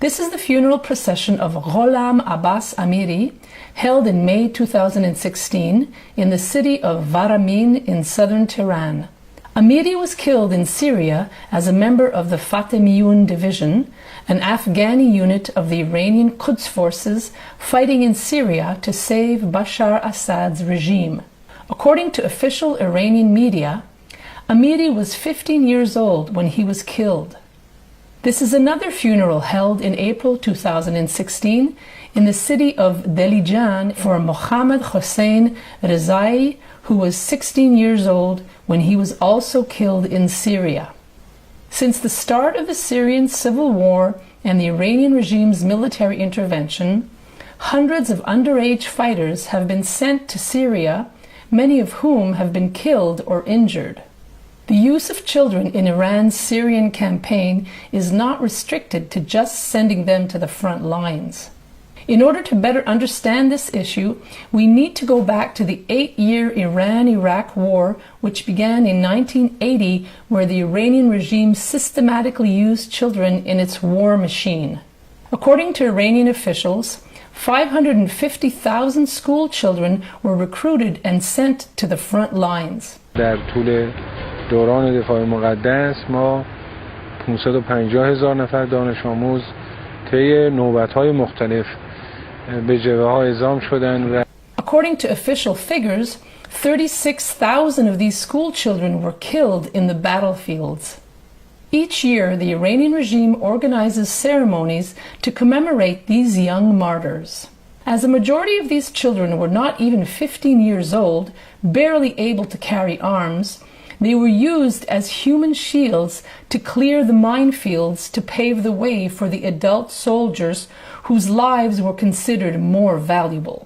This is the funeral procession of Gholam Abbas Amiri, held in May 2016 in the city of Varamin in southern Tehran. Amiri was killed in Syria as a member of the Fatemiyun Division, an Afghani unit of the Iranian Quds forces fighting in Syria to save Bashar Assad's regime. According to official Iranian media, Amiri was 15 years old when he was killed. This is another funeral held in April 2016 in the city of Delijan for Mohammad Hossein Rezai, who was 16 years old when he was also killed in Syria. Since the start of the Syrian civil war and the Iranian regime's military intervention, hundreds of underage fighters have been sent to Syria, many of whom have been killed or injured. The use of children in Iran's Syrian campaign is not restricted to just sending them to the front lines. In order to better understand this issue, we need to go back to the 8-year Iran-Iraq war, which began in 1980, where the Iranian regime systematically used children in its war machine. According to Iranian officials, 550,000 school children were recruited and sent to the front lines. در طول دوران دفاع مقدس ما 550,000 نفر دانش آموز طی نوبت‌های مختلف به جبهه‌ها اعزام شدند. According to official figures, 36,000 of these school children were killed in the battlefields. Each year, the Iranian regime organizes ceremonies to commemorate these young martyrs. As a majority of these children were not even 15 years old, barely able to carry arms, they were used as human shields to clear the minefields to pave the way for the adult soldiers whose lives were considered more valuable.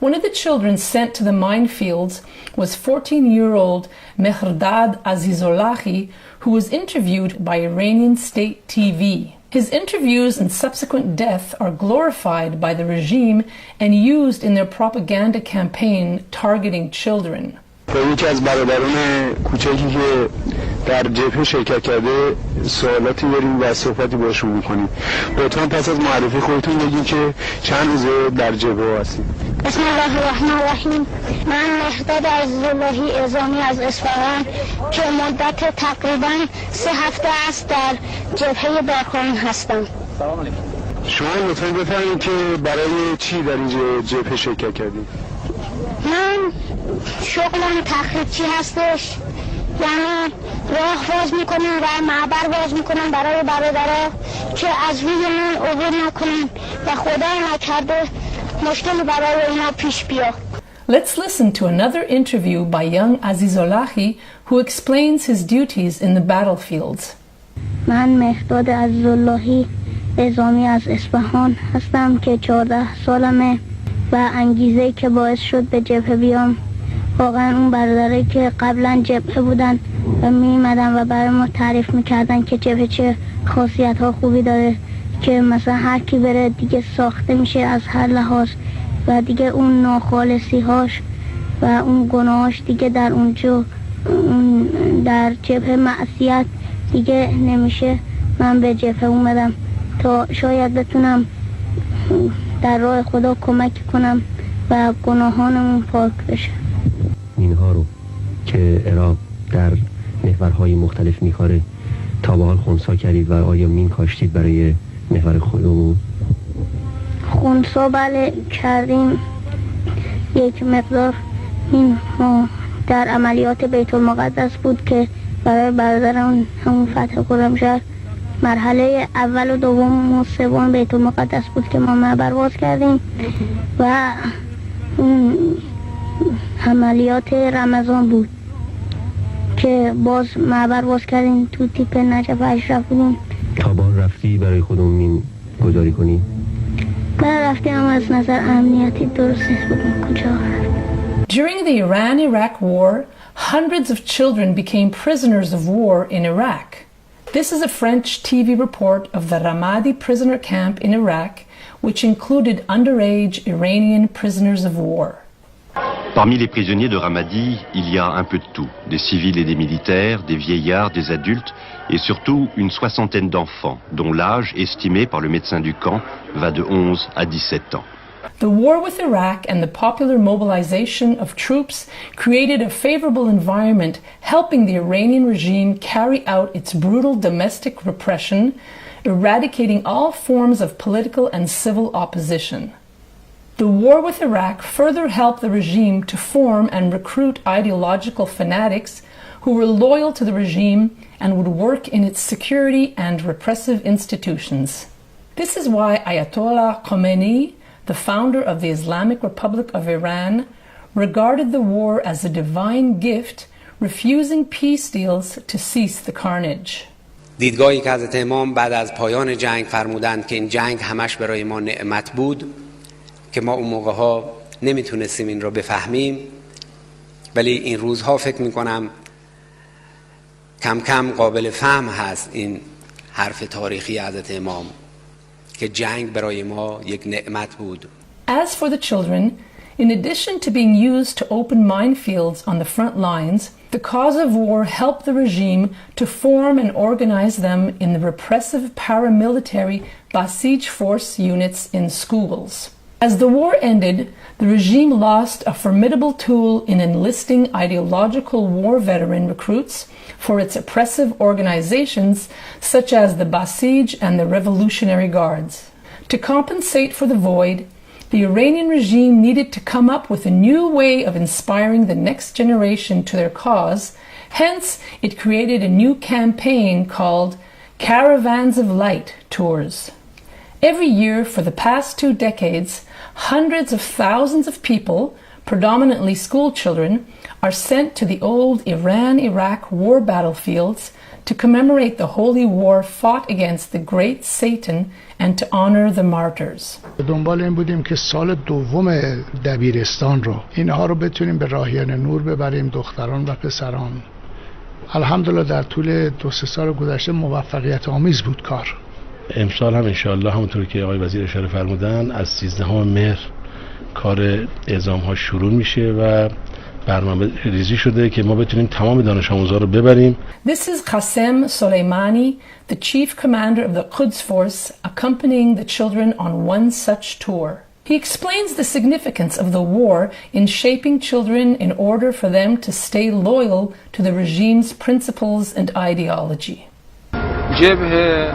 One of the children sent to the minefields was 14-year-old Mehrdad Azizollahi, who was interviewed by Iranian state TV. His interviews and subsequent death are glorified by the regime and used in their propaganda campaign targeting children. یکی از برادران کوچکی که در جبهه شرکت کرده سوالاتی داریم و صحبتی باشون میکنیم. لطفاً پس از معرفی خودتون بگین که چند روزه در جبهه هستید. بسم الله الرحمن الرحیم. من مهرداد عزیزاللهی اعزامی از اصفهان که مدت تقریباً 3 هفته است در جبهه باکان هستم. سلام علیکم. شما لطفاً بفرمایید که برای چی در این جبهه شرکت کردید؟ من شغلم تخریبچی هستش، یعنی راه باز میکنم و معبر باز میکنم برای برادرها که از روی من عبور نکنن و خدای نکرده مشکلی برای اینا پیش بیاد. Let's listen to another interview by young Azizollahi who explains his duties in the battlefields. من مهرداد عزیزاللهی اعزامی از اصفهان هستم که 14 سالمه و انگیزه که باعث شد به جبهه بیام واقعا اون برادرایی که قبلا جبهه بودن و میمدن و برای ما تعریف میکردن که جبهه چه خاصیت ها خوبی داره که مثلا هر کی بره دیگه ساخته میشه از هر لحاظ و دیگه اون ناخالصی هاش و اون گناهاش دیگه در اونجا در جبهه معصیت دیگه نمیشه. من به جبهه اومدم تا شاید بتونم در راه خدا کمک کنم و گناهانمون پاک بشه. اینها رو که عراق در محورهای مختلف میکاره تا به حال خونسا کردید و آیا مین کاشتید برای محور خودمون؟ خونسا بله کردیم، یک مقدار این در عملیات بیت المقدس بود که برای برادران همون فتح خرمشهر مرحله اول و دوم و سوم بیت المقدس بود که ما معبر باز کردیم و عملیات رمضان بود که باز معبر باز کردیم تو تیپ نجف اشرف بودیم. تابان رفتی برای خودمون مین گذاری کنی؟ بله رفتیم اما از نظر امنیتی درست نیست بودیم کجا. During the Iran-Iraq war, hundreds of children became prisoners of war in Iraq. This is a French TV report of the Ramadi prisoner camp in Iraq, which included underage Iranian prisoners of war. Parmi les prisonniers de Ramadi, il y a un peu de tout. Des civils et des militaires, des vieillards, des adultes, et surtout une soixantaine d'enfants, dont l'âge, estimé par le médecin du camp, va de 11 à 17 ans. The war with Iraq and the popular mobilization of troops created a favorable environment, helping the Iranian regime carry out its brutal domestic repression, eradicating all forms of political and civil opposition. The war with Iraq further helped the regime to form and recruit ideological fanatics who were loyal to the regime and would work in its security and repressive institutions. This is why Ayatollah Khomeini, the founder of the Islamic Republic of Iran, regarded the war as a divine gift, refusing peace deals to cease the carnage. دیدگاهی که حضرت امام بعد از پایان جنگ فرمودند که این جنگ همش برای ما نعمت بود که ما اون موقع‌ها نمیتونستیم این رو بفهمیم، ولی این روزها فکر میکنم کم کم قابل فهم هست این حرف تاریخی حضرت امام که جنگ برای ما یک نعمت بود. As for the children, in addition to being used to open minefields on the front lines, the cause of war helped the regime to form and organize them in the repressive paramilitary Basij force units in schools. As the war ended, the regime lost a formidable tool in enlisting ideological war veteran recruits for its oppressive organizations such as the Basij and the Revolutionary Guards. To compensate for the void, the Iranian regime needed to come up with a new way of inspiring the next generation to their cause. Hence, it created a new campaign called Caravans of Light Tours. Every year for the past 2 decades, hundreds of thousands of people, predominantly school children, are sent to the old Iran-Iraq war battlefields to commemorate the holy war fought against the great Satan and to honor the martyrs. دنبال این بودیم که سال دوم دبیرستان رو اینها رو بتونیم به راهیان نور ببریم، دختران و پسران. الحمدلله در طول 2-3 سال گذشته موفقیت آمیز بود کار. امسال هم انشاءالله همونطور که آقای وزیر اشاره فرمودن از 13 مهر کار اعزام ها شروع میشه و برنامه ریزی شده که ما بتونیم تمام دانش آموزا رو ببریم. This is Qasem Soleimani, the chief commander of the Quds force, accompanying the children on one such tour. He explains the significance of the war in shaping children in order for them to stay loyal to the regime's principles and ideology. جبهه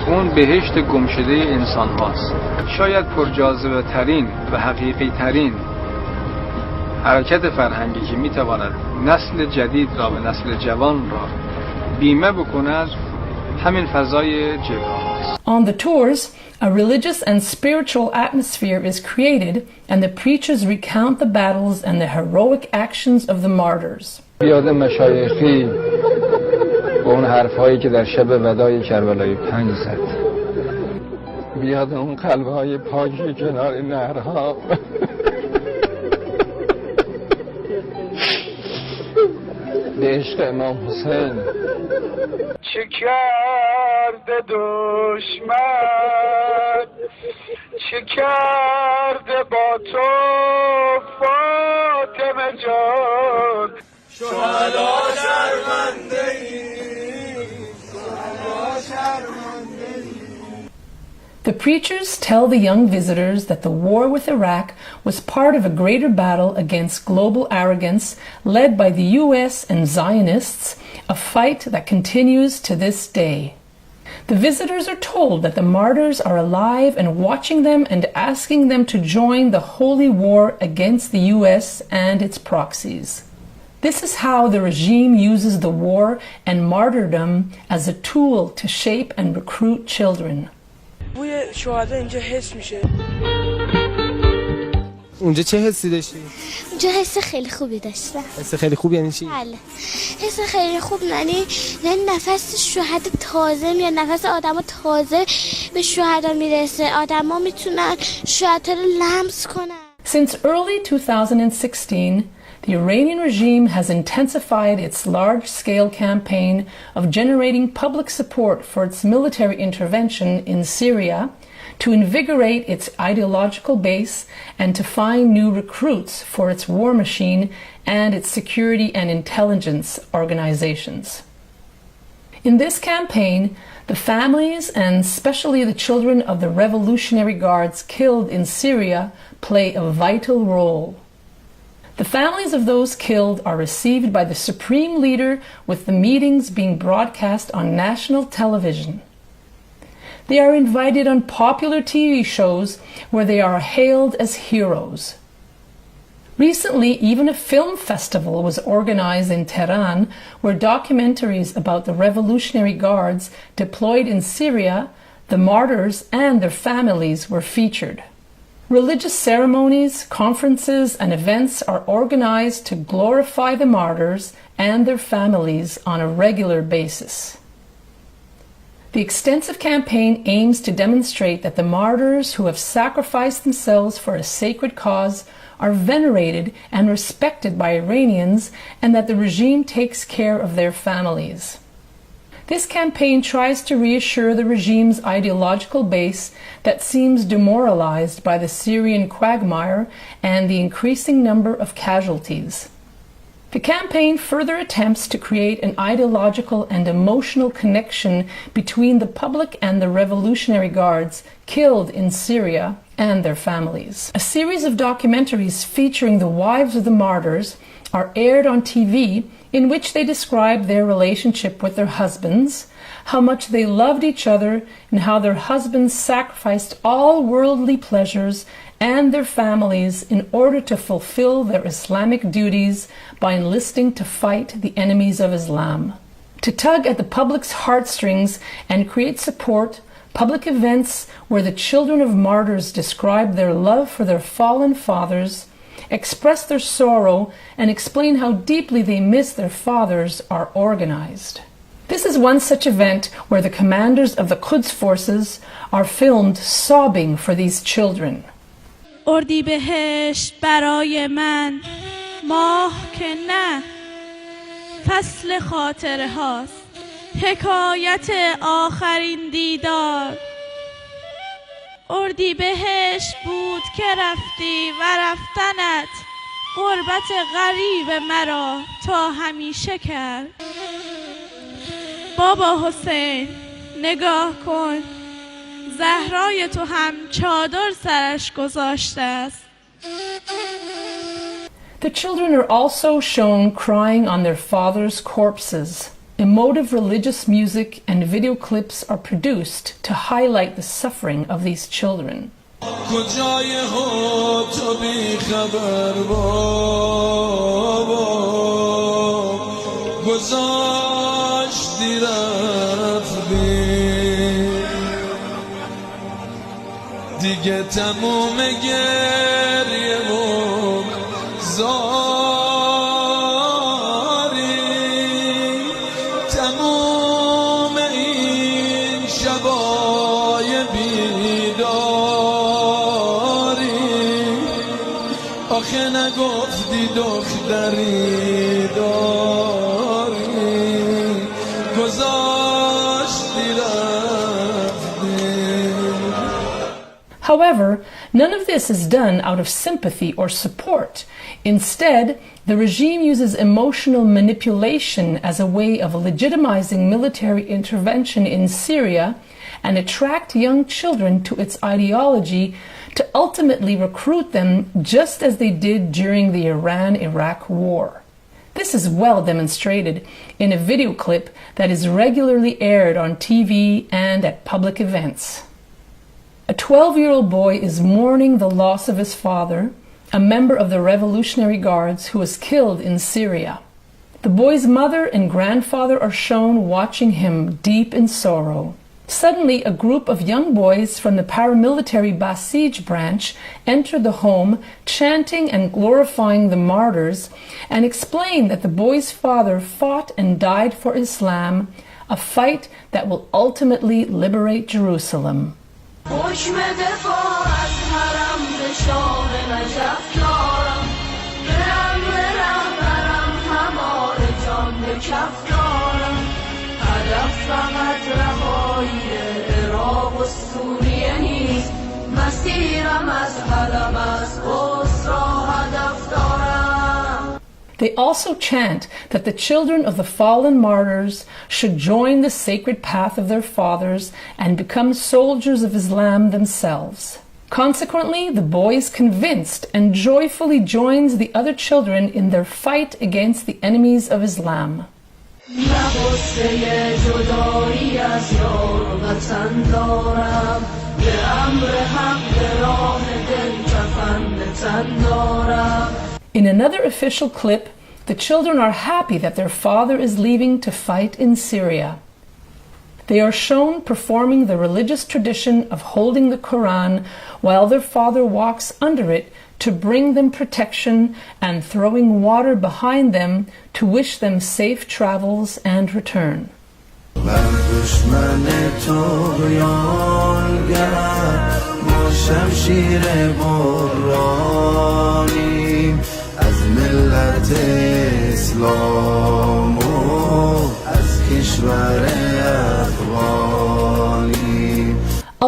اون بهشت گمشده انسان هاست. شاید پرجاذبه ترین و حقیقی ترین حرکت فرهنگی که میتواند نسل جدید را و نسل جوان را بیمه بکند همین فضای جبهه هاست. On the tours, a religious and spiritual atmosphere is created and the preachers recount the battles and the heroic actions of the martyrs. بیاد مشایخی با اون حرفهایی که در شب ودای کربلای 5 زد، بیاد اون قلبهای پاکی کنار نهرها به عشق امام حسین. چه کرده دشمن، چه کرده با تو فاطمه جان، شهدا شرمنده ای، شهدا شرمنده ای. The preachers tell the young visitors that the war with Iraq was part of a greater battle against global arrogance led by the US and Zionists, a fight that continues to this day. The visitors are told that the martyrs are alive and watching them and asking them to join the holy war against the US and its proxies. This is how the regime uses the war and martyrdom as a tool to shape and recruit children. بوی شهدا اینجا حس میشه. اونجا چه حسی داشتی؟ اونجا حس خیلی خوبی داشتم. حس خیلی خوب یعنی چی؟ بله. حس خیلی خوب یعنی نفس شهدا تازه میاد، نفس آدمو تازه به شهدا میرسه. آدما میتونن شهدا رو لمس کنن. Since early 2016, The Iranian regime has intensified its large-scale campaign of generating public support for its military intervention in Syria to invigorate its ideological base and to find new recruits for its war machine and its security and intelligence organizations. In this campaign, the families and especially the children of the Revolutionary Guards killed in Syria play a vital role. The families of those killed are received by the supreme leader with the meetings being broadcast on national television. They are invited on popular TV shows where they are hailed as heroes. Recently, even a film festival was organized in Tehran where documentaries about the Revolutionary Guards deployed in Syria, the martyrs, and their families were featured. Religious ceremonies, conferences, and events are organized to glorify the martyrs and their families on a regular basis. The extensive campaign aims to demonstrate that the martyrs who have sacrificed themselves for a sacred cause are venerated and respected by Iranians and that the regime takes care of their families. This campaign tries to reassure the regime's ideological base that seems demoralized by the Syrian quagmire and the increasing number of casualties. The campaign further attempts to create an ideological and emotional connection between the public and the Revolutionary Guards killed in Syria and their families. A series of documentaries featuring the wives of the martyrs are aired on TV in which they describe their relationship with their husbands, how much they loved each other, and how their husbands sacrificed all worldly pleasures and their families in order to fulfill their Islamic duties by enlisting to fight the enemies of Islam. To tug at the public's heartstrings and create support, public events where the children of martyrs describe their love for their fallen fathers, express their sorrow, and explain how deeply they miss their fathers are organized. This is one such event where the commanders of the Quds forces are filmed sobbing for these children. اردیبهشت برای من ماه که نه فصل خاطره هاست حکایت آخرین دیدار اردیبهشت بود که رفتی و رفتنت غربت غریب مرا تا همیشه کرد بابا حسین نگاه کن زهرای تو هم چادر سرش گذاشته است. The children are also shown crying on their fathers' corpses. Emotive religious music and video clips are produced to highlight the suffering of these children. دیگه تموم گریه و زاری تموم این شبای بیداری آخه نگفتی دختری داری گذاشتی However, none of this is done out of sympathy or support. Instead, the regime uses emotional manipulation as a way of legitimizing military intervention in Syria and attract young children to its ideology to ultimately recruit them just as they did during the Iran-Iraq war. This is well demonstrated in a video clip that is regularly aired on TV and at public events. A 12-year-old boy is mourning the loss of his father, a member of the Revolutionary Guards who was killed in Syria. The boy's mother and grandfather are shown watching him deep in sorrow. Suddenly, a group of young boys from the paramilitary Basij branch enter the home, chanting and glorifying the martyrs, and explain that the boy's father fought and died for Islam, a fight that will ultimately liberate Jerusalem. حکم دفاع از حرم به شاه نجف دارم برم They also chant that the children of the fallen martyrs should join the sacred path of their fathers and become soldiers of Islam themselves. Consequently, the boy is convinced and joyfully joins the other children in their fight against the enemies of Islam. In another official clip, the children are happy that their father is leaving to fight in Syria. They are shown performing the religious tradition of holding the Quran while their father walks under it to bring them protection and throwing water behind them to wish them safe travels and return.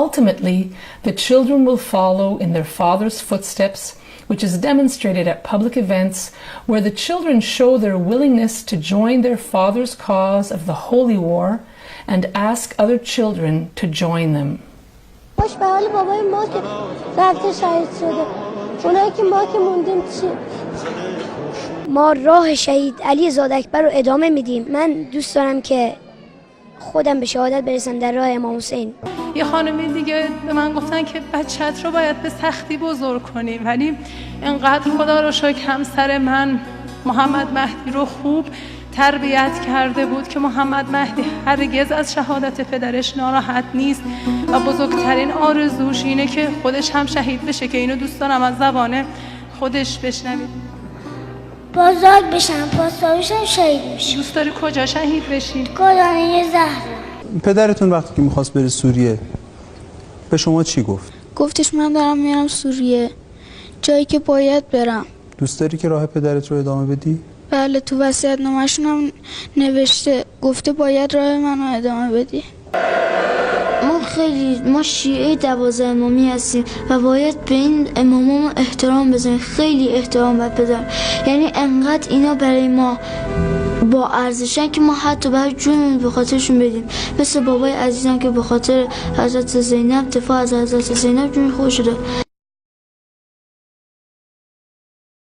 Ultimately, the children will follow in their father's footsteps, which is demonstrated at public events where the children show their willingness to join their father's cause of the Holy War and ask other children to join them. ما راه شهید علی زادکبر رو ادامه میدیم. من دوست دارم که خودم به شهادت برسم در راه امام حسین. یه خانمی دیگه به من گفتن که بچت رو باید به سختی بزرگ کنیم، ولی انقدر خدا رو شکر همسر من محمد مهدی رو خوب تربیت کرده بود که محمد مهدی هرگز از شهادت پدرش ناراحت نیست و بزرگترین آرزوش اینه که خودش هم شهید بشه، که اینو دوست دارم از زبان خودش بشنوید. بزرگ بشم، پاسدارشم شهید بشم. دوست داری کجا شهید بشی؟ گلانه زهرا. پدرتون وقتی که میخواست بره سوریه به شما چی گفت؟ گفتش من دارم میرم سوریه، جایی که باید برم. دوست داری که راه پدرت رو ادامه بدی؟ بله، تو وصیت‌نامه‌شون هم نوشته، گفته باید راه منو ادامه بدی. ما شیعه 12 امامی هستیم و باید به این امامامون احترام بزنیم، خیلی احترام باید بذاریم. یعنی انقدر اینا برای ما با ارزشن که ما حتی باید جونمون به خاطرشون بدیم، مثل بابای عزیزم که به خاطر حضرت زینب دفاع از حضرت زینب جون خودش داد.